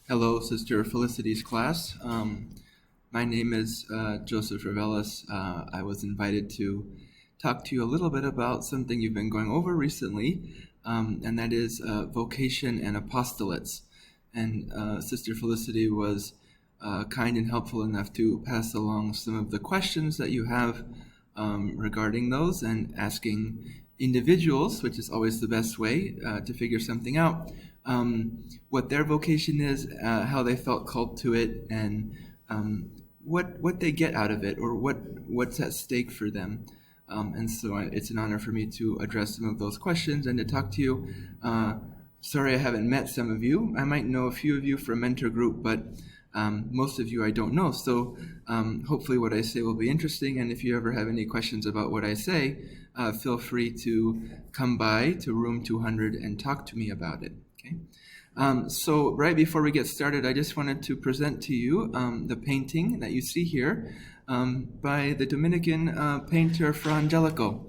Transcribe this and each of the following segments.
Hello, Sister Felicity's class. My name is Joseph Ravelis. I was invited to talk to you a little bit about something you've been going over recently, and that is Vocation and Apostolates. And Sister Felicity was kind and helpful enough to pass along some of the questions that you have regarding those and asking individuals, which is always the best way to figure something out, what their vocation is, how they felt called to it, and what they get out of it, or what's at stake for them. And so it's an honor for me to address some of those questions and to talk to you. Sorry I haven't met some of you. I might know a few of you from mentor group, but most of you I don't know. So hopefully what I say will be interesting, and if you ever have any questions about what I say, feel free to come by to room 200 and talk to me about it. Okay. So right before we get started, I just wanted to present to you the painting that you see here by the Dominican painter Fra Angelico.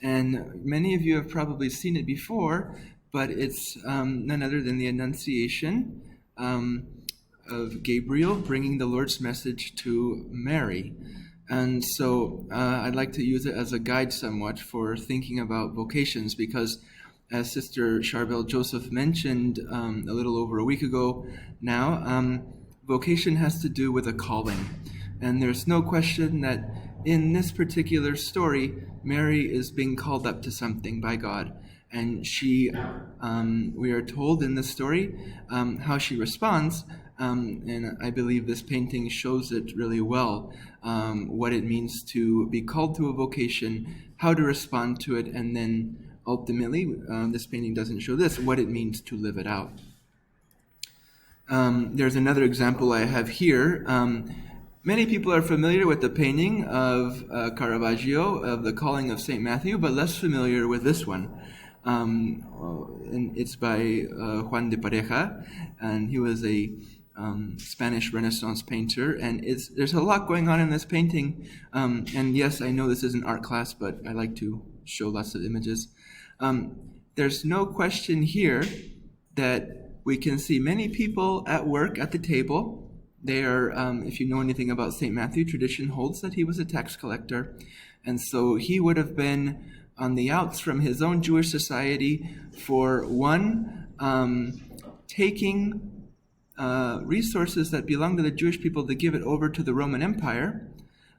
And many of you have probably seen it before, but it's none other than the Annunciation of Gabriel bringing the Lord's message to Mary. And so I'd like to use it as a guide somewhat for thinking about vocations, because as Sister Charbel Joseph mentioned a little over a week ago now, vocation has to do with a calling. And there's no question that in this particular story, Mary is being called up to something by God. And she, we are told in this story how she responds, and I believe this painting shows it really well, what it means to be called to a vocation, how to respond to it, and then ultimately, this painting doesn't show this, what it means to live it out. There's another example I have here. Many people are familiar with the painting of Caravaggio of the Calling of St. Matthew, but less familiar with this one. And it's by Juan de Pareja, and he was a Spanish Renaissance painter, and there's a lot going on in this painting. And yes, I know this is an art class, but I like to show lots of images. There's no question here that we can see many people at work at the table. They are, if you know anything about St. Matthew, tradition holds that he was a tax collector, and so he would have been on the outs from his own Jewish society for one, taking resources that belong to the Jewish people to give it over to the Roman Empire.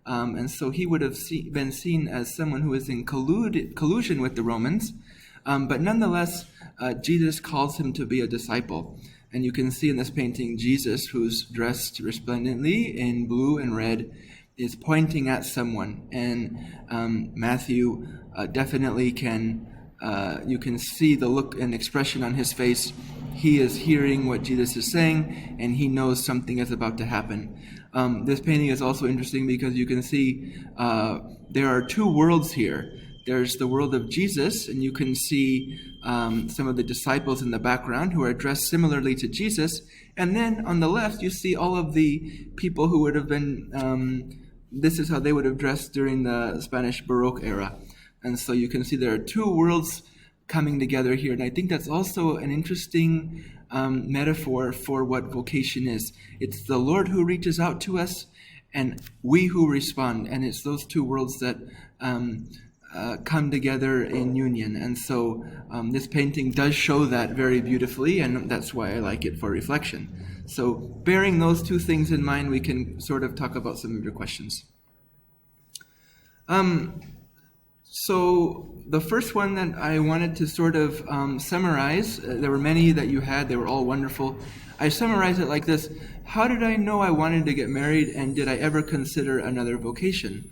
And so he would have been seen as someone who is in collusion with the Romans. But nonetheless, Jesus calls him to be a disciple. And you can see in this painting, Jesus, who's dressed resplendently in blue and red, is pointing at someone. And Matthew definitely can, you can see the look and expression on his face. He is hearing what Jesus is saying, and he knows something is about to happen. This painting is also interesting because you can see there are two worlds here. There's the world of Jesus, and you can see some of the disciples in the background who are dressed similarly to Jesus. And then on the left, you see all of the people who would have been, this is how they would have dressed during the Spanish Baroque era. And so you can see there are two worlds coming together here. And I think that's also an interesting metaphor for what vocation is. It's the Lord who reaches out to us, and we who respond. And it's those two worlds that come together in union. And so this painting does show that very beautifully, and that's why I like it for reflection. So bearing those two things in mind, we can sort of talk about some of your questions. So the first one that I wanted to sort of summarize, there were many that you had, they were all wonderful. I summarized it like this: how did I know I wanted to get married, and did I ever consider another vocation?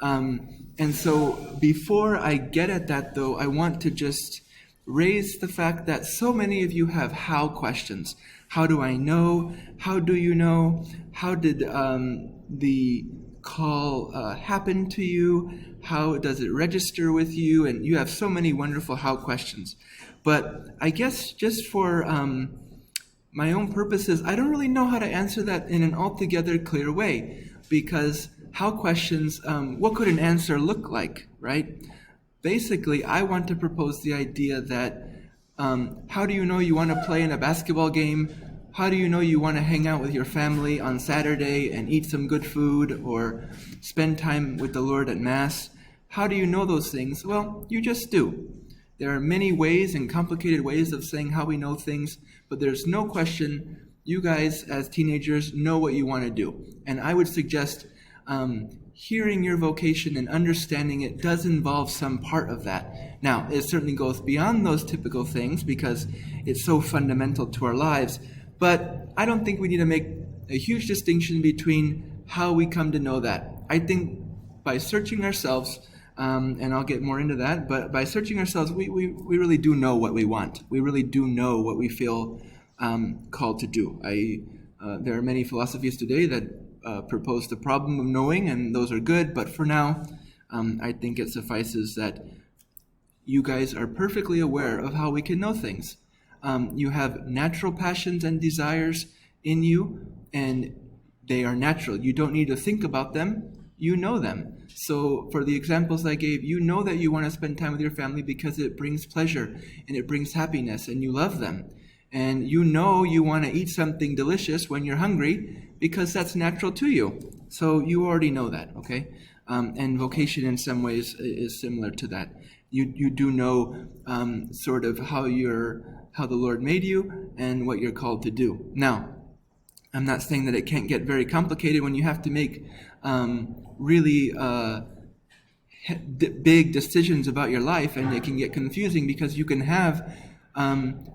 And so before I get at that, though, I want to just raise the fact that so many of you have how questions. How do I know? How do you know? How did the call happen to you? How does it register with you? And you have so many wonderful how questions. But I guess just for my own purposes, I don't really know how to answer that in an altogether clear way, because how questions, what could an answer look like, right? Basically, I want to propose the idea that how do you know you want to play in a basketball game How do you know you want to hang out with your family on Saturday and eat some good food or spend time with the Lord at Mass? How do you know those things? Well, you just do. There are many ways and complicated ways of saying how we know things, but there's no question you guys as teenagers know what you want to do. And I would suggest hearing your vocation and understanding it does involve some part of that. Now, it certainly goes beyond those typical things because it's so fundamental to our lives, but I don't think we need to make a huge distinction between how we come to know that. I think by searching ourselves, and I'll get more into that, but by searching ourselves, we really do know what we want. We really do know what we feel called to do. There are many philosophies today that propose the problem of knowing, and those are good, but for now, I think it suffices that you guys are perfectly aware of how we can know things. You have natural passions and desires in you, and they are natural. You don't need to think about them. You know them. So for the examples I gave, you know that you want to spend time with your family because it brings pleasure and it brings happiness and you love them. And you know you want to eat something delicious when you're hungry because that's natural to you. So you already know that, okay? And vocation in some ways is similar to that. You do know sort of how the Lord made you and what you're called to do. Now, I'm not saying that it can't get very complicated when you have to make really big decisions about your life, and it can get confusing because you can have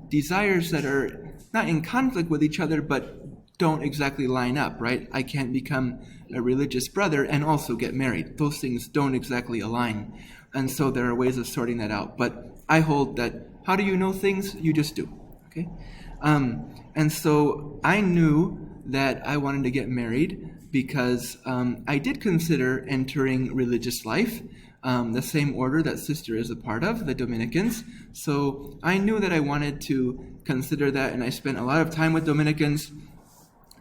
desires that are not in conflict with each other but don't exactly line up, right? I can't become a religious brother and also get married. Those things don't exactly align. And so there are ways of sorting that out. But I hold that how do you know things? You just do, okay? And so I knew that I wanted to get married because I did consider entering religious life, the same order that Sister is a part of, the Dominicans. So I knew that I wanted to consider that, and I spent a lot of time with Dominicans,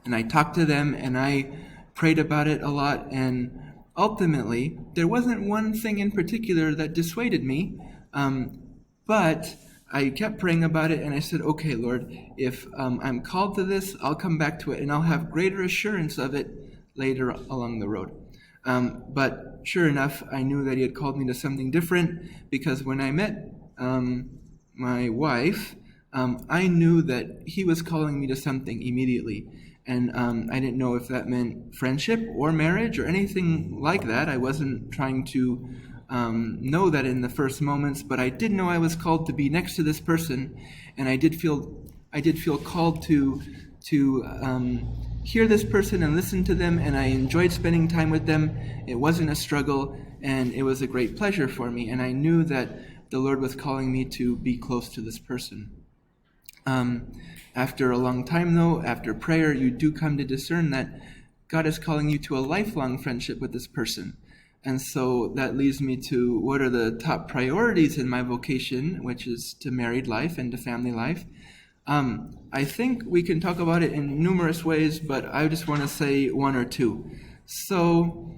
and I talked to them, and I prayed about it a lot, and ultimately, there wasn't one thing in particular that dissuaded me, but I kept praying about it, and I said, okay, Lord, if I'm called to this, I'll come back to it, and I'll have greater assurance of it later along the road. But sure enough, I knew that he had called me to something different, because when I met my wife, I knew that he was calling me to something immediately. And I didn't know if that meant friendship or marriage or anything like that. I wasn't trying to know that in the first moments, but I did know I was called to be next to this person, and I did feel called to hear this person and listen to them, and I enjoyed spending time with them. It wasn't a struggle, and it was a great pleasure for me, and I knew that the Lord was calling me to be close to this person. After a long time, though, after prayer, you do come to discern that God is calling you to a lifelong friendship with this person. And so that leads me to what are the top priorities in my vocation, which is to married life and to family life. I think we can talk about it in numerous ways, but I just want to say one or two. So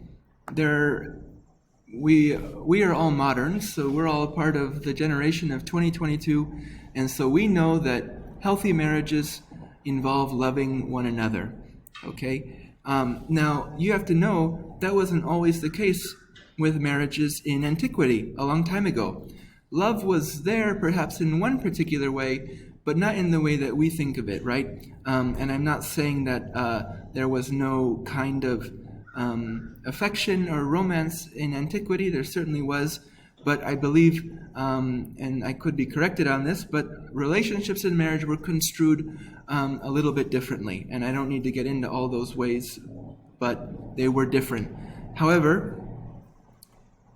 we are all moderns, so we're all a part of the generation of 2022, and so we know that healthy marriages involve loving one another, okay? Now, you have to know that wasn't always the case with marriages in antiquity, a long time ago. Love was there perhaps in one particular way, but not in the way that we think of it, right? And I'm not saying that there was no kind of affection or romance in antiquity. There certainly was, but I believe, and I could be corrected on this, but relationships in marriage were construed a little bit differently, and I don't need to get into all those ways, but they were different. However,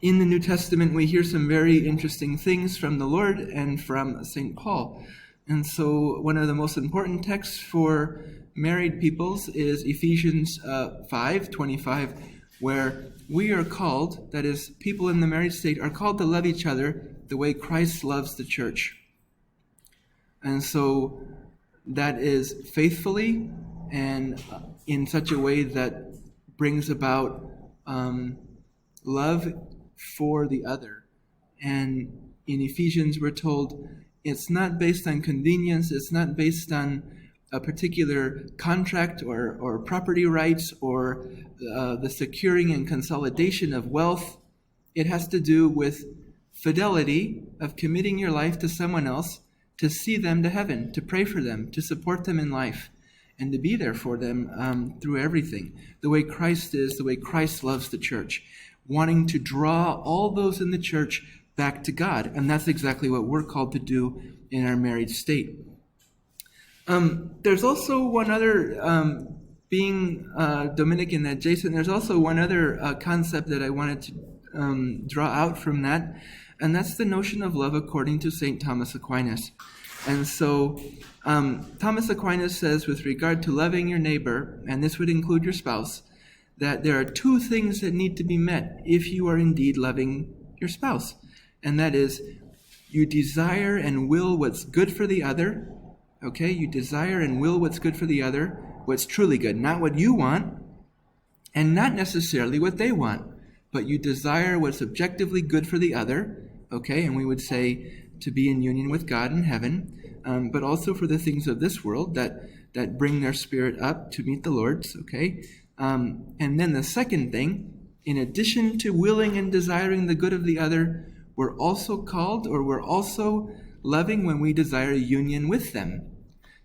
in the New Testament, we hear some very interesting things from the Lord and from St. Paul. And so one of the most important texts for married peoples is Ephesians 5:25, where we are called, that is, people in the married state, are called to love each other the way Christ loves the church. And so that is faithfully and in such a way that brings about love for the other. And in Ephesians, we're told it's not based on convenience, it's not based on a particular contract or property rights or the securing and consolidation of wealth. It has to do with fidelity of committing your life to someone else, to see them to heaven, to pray for them, to support them in life, and to be there for them through everything. The way Christ is, the way Christ loves the church, wanting to draw all those in the church back to God. And that's exactly what we're called to do in our married state. There's also one other, being Dominican adjacent, there's also one other concept that I wanted to draw out from that, and that's the notion of love according to St. Thomas Aquinas. And so Thomas Aquinas says, with regard to loving your neighbor, and this would include your spouse, that there are two things that need to be met if you are indeed loving your spouse. And that is, you desire and will what's good for the other. Okay, you desire and will what's good for the other, what's truly good, not what you want, and not necessarily what they want, but you desire what's objectively good for the other. Okay, and we would say to be in union with God in heaven, but also for the things of this world that bring their spirit up to meet the Lord's. Okay, and then the second thing, in addition to willing and desiring the good of the other, we're also called, or we're also loving when we desire union with them.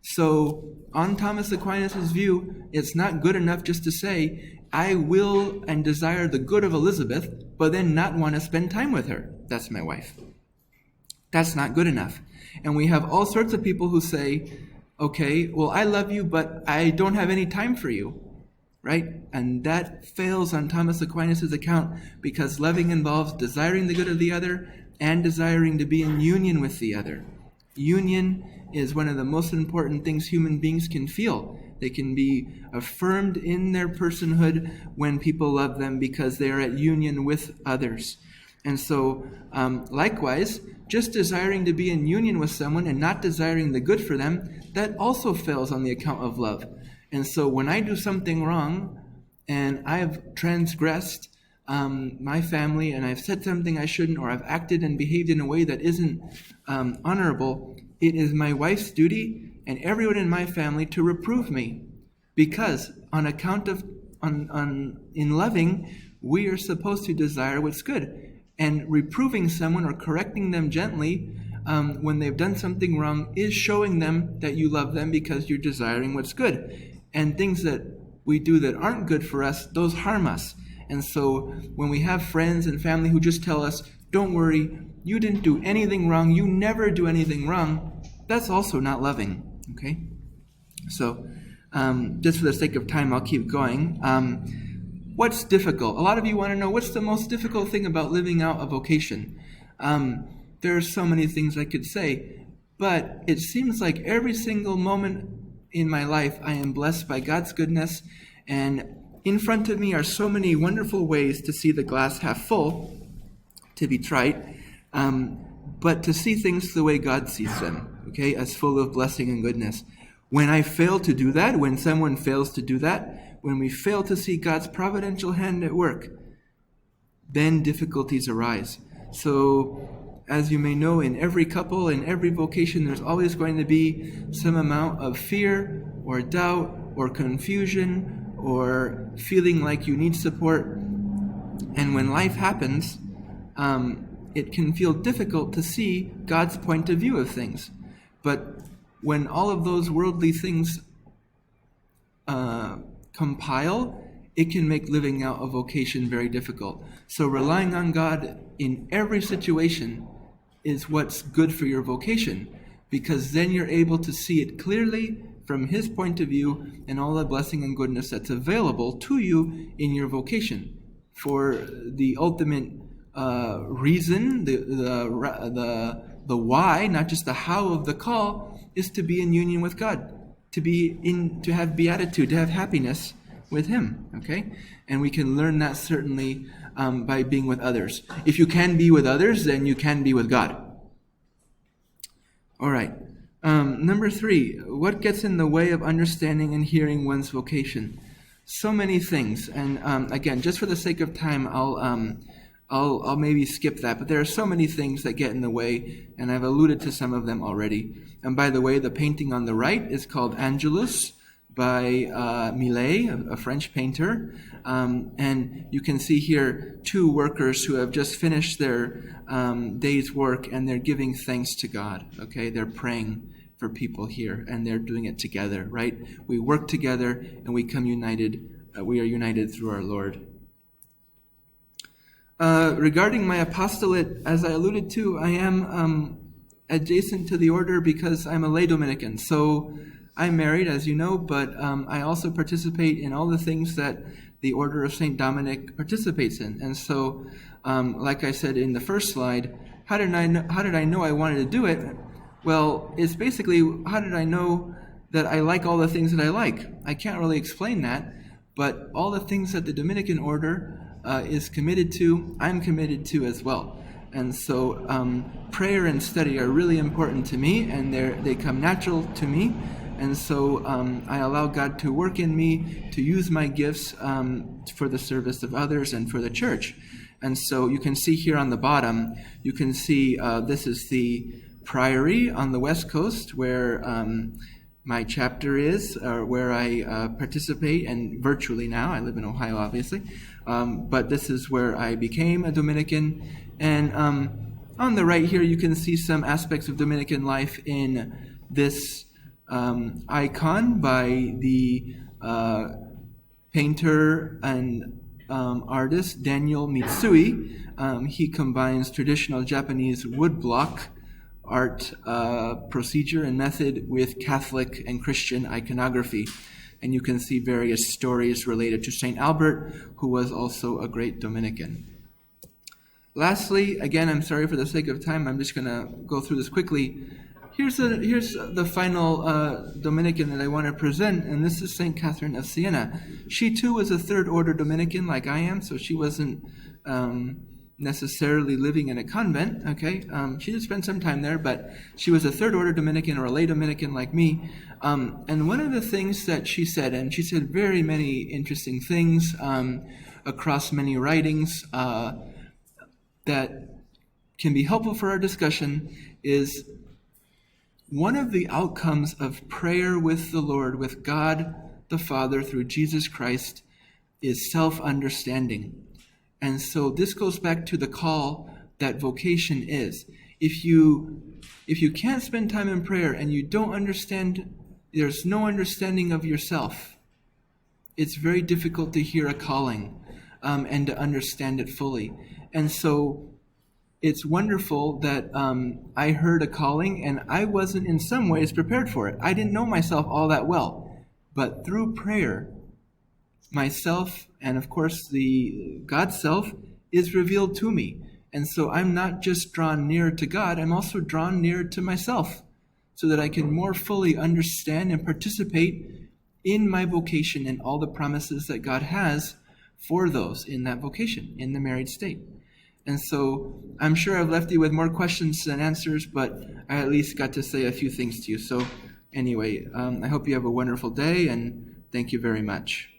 So on Thomas Aquinas' view, it's not good enough just to say, I will and desire the good of Elizabeth, but then not want to spend time with her. That's my wife. That's not good enough. And we have all sorts of people who say, okay, well, I love you, but I don't have any time for you, right? And that fails on Thomas Aquinas' account, because loving involves desiring the good of the other and desiring to be in union with the other. Union is one of the most important things human beings can feel. They can be affirmed in their personhood when people love them because they are at union with others. And so, likewise, just desiring to be in union with someone and not desiring the good for them, that also fails on the account of love. And so when I do something wrong and I've transgressed my family and I've said something I shouldn't, or I've acted and behaved in a way that isn't honorable, it is my wife's duty and everyone in my family to reprove me, because on account of in loving, we are supposed to desire what's good. And reproving someone or correcting them gently when they've done something wrong is showing them that you love them because you're desiring what's good. And things that we do that aren't good for us, those harm us. And so when we have friends and family who just tell us, don't worry, you didn't do anything wrong, you never do anything wrong, that's also not loving. Okay? So just for the sake of time, I'll keep going. What's difficult? A lot of you want to know, what's the most difficult thing about living out a vocation? There are so many things I could say, but it seems like every single moment in my life I am blessed by God's goodness, and in front of me are so many wonderful ways to see the glass half full, to be trite, but to see things the way God sees them, okay, as full of blessing and goodness. When I fail to do that, when someone fails to do that, when we fail to see God's providential hand at work, then difficulties arise. So, as you may know, in every couple, in every vocation, there's always going to be some amount of fear or doubt or confusion or feeling like you need support. And when life happens, it can feel difficult to see God's point of view of things. But when all of those worldly things compile, it can make living out a vocation very difficult. So relying on God in every situation is what's good for your vocation, because then you're able to see it clearly from His point of view and all the blessing and goodness that's available to you in your vocation. For the ultimate reason, the why, not just the how of the call, is to be in union with God, to have beatitude, to have happiness with Him. Okay, and we can learn that certainly by being with others. If you can be with others, then you can be with God. All right. Number 3, what gets in the way of understanding and hearing one's vocation? So many things, and again, just for the sake of time, I'll I'll maybe skip that. But there are so many things that get in the way, and I've alluded to some of them already. And by the way, the painting on the right is called Angelus by Millet, a French painter. And you can see here 2 workers who have just finished their day's work, and they're giving thanks to God. Okay, they're praying for people here, and they're doing it together, right? We work together, and we come united. We are united through our Lord. Regarding my apostolate, as I alluded to, I am adjacent to the order because I'm a lay Dominican. So I'm married, as you know, but I also participate in all the things that the Order of St. Dominic participates in. And so, like I said in the first slide, how did I know I wanted to do it? Well, it's basically, how did I know that I like all the things that I like? I can't really explain that, but all the things that the Dominican Order is committed to, I'm committed to as well. And so prayer and study are really important to me, and they come natural to me. And so I allow God to work in me, to use my gifts for the service of others and for the church. And so you can see here on the bottom, you can see this is the Priory on the West Coast, where my chapter is, where I participate, and virtually now. I live in Ohio, obviously. But this is where I became a Dominican. And on the right here, you can see some aspects of Dominican life in this icon by the painter and artist Daniel Mitsui. He combines traditional Japanese woodblock art procedure and method with Catholic and Christian iconography. And you can see various stories related to St. Albert, who was also a great Dominican. Lastly, again, I'm sorry for the sake of time, I'm just going to go through this quickly. Here's the final Dominican that I want to present, and this is St. Catherine of Siena. She too was a third order Dominican like I am, so she wasn't necessarily living in a convent, okay? She did spend some time there, but she was a third order Dominican or a lay Dominican like me. And one of the things that she said, and she said very many interesting things across many writings that can be helpful for our discussion, is one of the outcomes of prayer with the Lord, with God the Father through Jesus Christ, is self-understanding. And so this goes back to the call that vocation is. If you can't spend time in prayer and you don't understand, there's no understanding of yourself, it's very difficult to hear a calling and to understand it fully. And so it's wonderful that I heard a calling and I wasn't in some ways prepared for it. I didn't know myself all that well. But through prayer, myself and of course the God's self is revealed to me. And so I'm not just drawn near to God, I'm also drawn near to myself so that I can more fully understand and participate in my vocation and all the promises that God has for those in that vocation, in the married state. And so I'm sure I've left you with more questions than answers, but I at least got to say a few things to you. So anyway, I hope you have a wonderful day, and thank you very much.